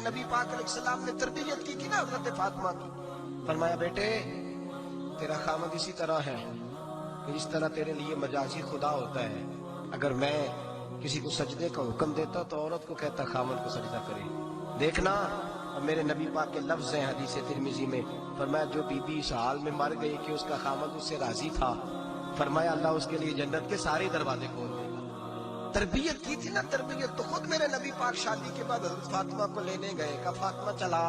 نبی پاک علیہ السلام نے تربیت کی نا حضرت فاطمہ کی، فرمایا بیٹے تیرا خامد اسی طرح ہے کہ اس طرح تیرے لیے مجازی خدا ہوتا ہے، اگر میں کسی کو سجدے کا حکم دیتا تو عورت کو کہتا خامد کو سجدہ کرے۔ دیکھنا اور میرے نبی پاک کے لفظ ہیں حدیث ترمذی میں، فرمایا جو بی بی اس حال میں مر گئی کہ اس کا خامد اس سے راضی تھا، فرمایا اللہ اس کے لیے جنت کے سارے دروازے کھول دے گا۔ تربیت کی تھی نا، تربیت تو خود میرے نبی پاک شادی کے بعد حضرت فاطمہ کو لینے گئے، کہا فاطمہ چلا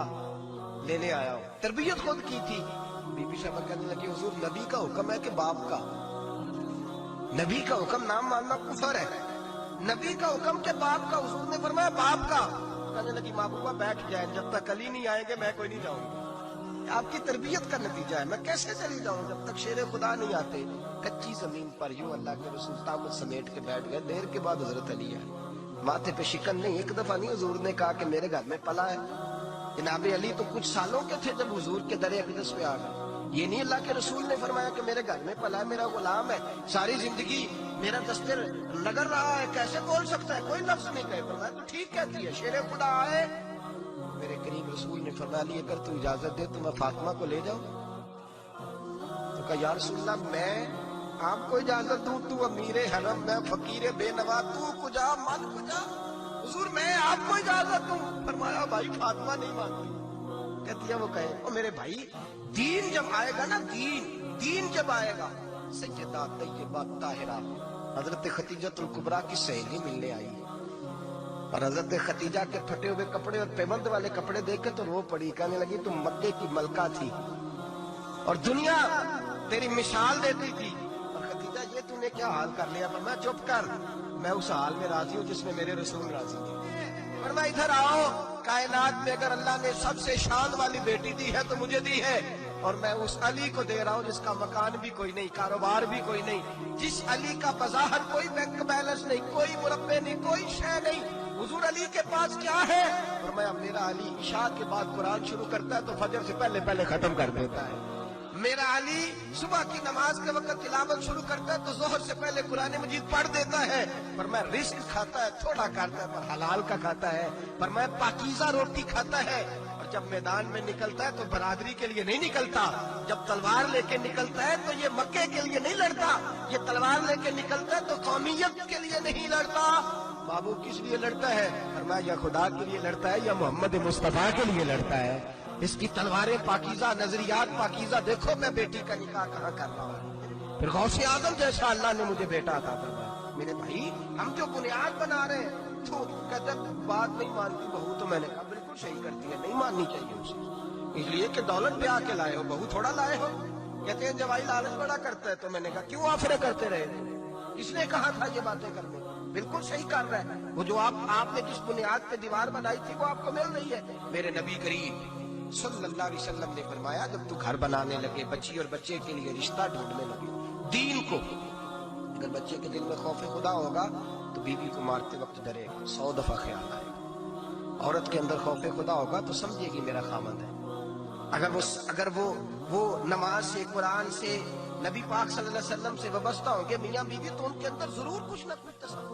لینے آیا ہوں، تربیت خود کی تھی۔ بی بی صاحبہ کہنے لگی حضور نبی کا حکم ہے کہ باپ کا، نبی کا حکم نام ماننا کفر ہے، نبی کا حکم کہ باپ کا، حضور نے فرمایا باپ کا۔ کہنے لگی محبوبہ بیٹھ جائیں، جب تک علی نہیں آئیں گے میں کوئی نہیں جاؤں گی، آپ کی تربیت کا نتیجہ ہے، میں کیسے چلی جاؤں جب تک شیر خدا نہیں آتے۔ کچی زمین پر یوں اللہ کے رسول تامت سمیٹ کے بیٹھ گئے، دیر کے بعد حضرت علی آئے، ماتھے پہ شکن نہیں، ایک دفعہ نہیں حضور نے کہا کہ میرے گھر میں پلا ہے، جناب علی تو کچھ سالوں کے تھے جب حضور کے در اقدس پہ آ گئے، یہ نہیں اللہ کے رسول نے فرمایا کہ میرے گھر میں پلا ہے، میرا غلام ہے، ساری زندگی میرا دستر لگر رہا ہے، کیسے بول سکتا ہے، کوئی لفظ نہیں کہے، فرمایا تو ٹھیک کہتی ہے، شیر خدا آئے۔ میرے کریم رسول نے فرمایا علی اگر تو اجازت دے تو میں فاطمہ کو لے جاؤں، تو کہا یا رسول اللہ میں آپ کو اجازت دوں، تو امیر حرم میں فقیر بے نوا، تو کجا من کجا، حضور میں آپ کو اجازت دوں، فرمایا بھائی فاطمہ نہیں مانتی، کہتی ہے وہ کہے او میرے بھائی دین جب آئے گا نا، دین جب آئے گا، سیدہ طیبہ طاہرہ حضرت خدیجہ الکبریٰ کی سہیلی ملنے آئی ہے، اور حضرت خدیجہ کے پھٹے ہوئے کپڑے اور پیمند والے کپڑے دیکھ کے تو رو پڑی، کہنے لگی تم مکے کی ملکہ تھی اور دنیا تیری مثال دیتی تھی، اور خدیجہ یہ تم نے کیا حال کر لیا، پر میں چپ کر، میں اس حال میں راضی ہوں جس میں میرے رسول راضی ہیں، پر میں ادھر آؤ، کائنات میں اگر اللہ نے سب سے شان والی بیٹی دی ہے تو مجھے دی ہے، اور میں اس علی کو دے رہا ہوں جس کا مکان بھی کوئی نہیں، کاروبار بھی کوئی نہیں، جس علی کا بظاہر کوئی بینک بیلنس نہیں، کوئی مربع نہیں، کوئی شے نہیں، حضور علی کے پاس کیا ہے، فرمایا میرا علی عشاء کے بعد قرآن شروع کرتا ہے تو فجر سے پہلے ختم کر دیتا ہے، میرا علی صبح کی نماز کے وقت تلاوت شروع کرتا ہے تو ظہر سے پہلے قرآن مجید پڑھ دیتا ہے، پر میں رزق کھاتا ہے تھوڑا کھاتا ہے پر حلال کا کھاتا ہے، پر میں پاکیزہ روٹی کھاتا ہے، اور جب میدان میں نکلتا ہے تو برادری کے لیے نہیں نکلتا، جب تلوار لے کے نکلتا ہے تو یہ مکے کے لیے نہیں لڑتا، یہ تلوار لے کے نکلتا ہے تو قومیت کے لیے نہیں لڑتا، بابو کس لیے لڑتا ہے، فرمایا یا خدا کے لیے لڑتا ہے یا محمد مصطفیٰ کے لیے لڑتا ہے، اس کی تلواریں پاکیزہ، نظریات پاکیزہ، دیکھو میں بیٹی کا نکاح کہاں کر رہا ہوں، پھر غوث اعظم جیسا اللہ نے مجھے بیٹا عطا فرمایا، میرے بھائی ہم جو بنیاد بنا رہے ہیں، تو کہتے بات نہیں مانتی بہو، تو میں نے کہا بالکل صحیح کرتی ہے، نہیں ماننی چاہیے اسے، اس لیے کہ دولت پہ آ کے لائے ہو، بہو تھوڑا لائے ہو، کہتے ہیں جوائی لالچ بڑا کرتا ہے، تو میں نے کہا کیوں آفرے کرتے رہے، کس نے کہا تھا یہ باتیں کرنے، بالکل صحیح کر رہا ہے، وہ جو آپ نے جس بنیاد پہ دیوار بنائی تھی وہ آپ کو مل رہی ہے، میرے نبی کریم صلی اللہ علیہ وسلم نے فرمایا جب تو گھر بنانے لگے، بچی اور بچے کے لیے رشتہ ڈھونڈنے لگے، دین کو، اگر بچے کے دل میں خوف خدا ہوگا تو بیوی کو مارتے وقت ڈرے گا، 100 دفعہ خیال آئے گا، عورت کے اندر خوف خدا ہوگا تو سمجھے گی میرا خامند ہے، اگر وہ نماز سے، قرآن سے، نبی پاک صلی اللہ علیہ وسلم سے وابستہ ہوں گے میاں بیوی، تو ان کے اندر ضرور کچھ نہ کچھ تصور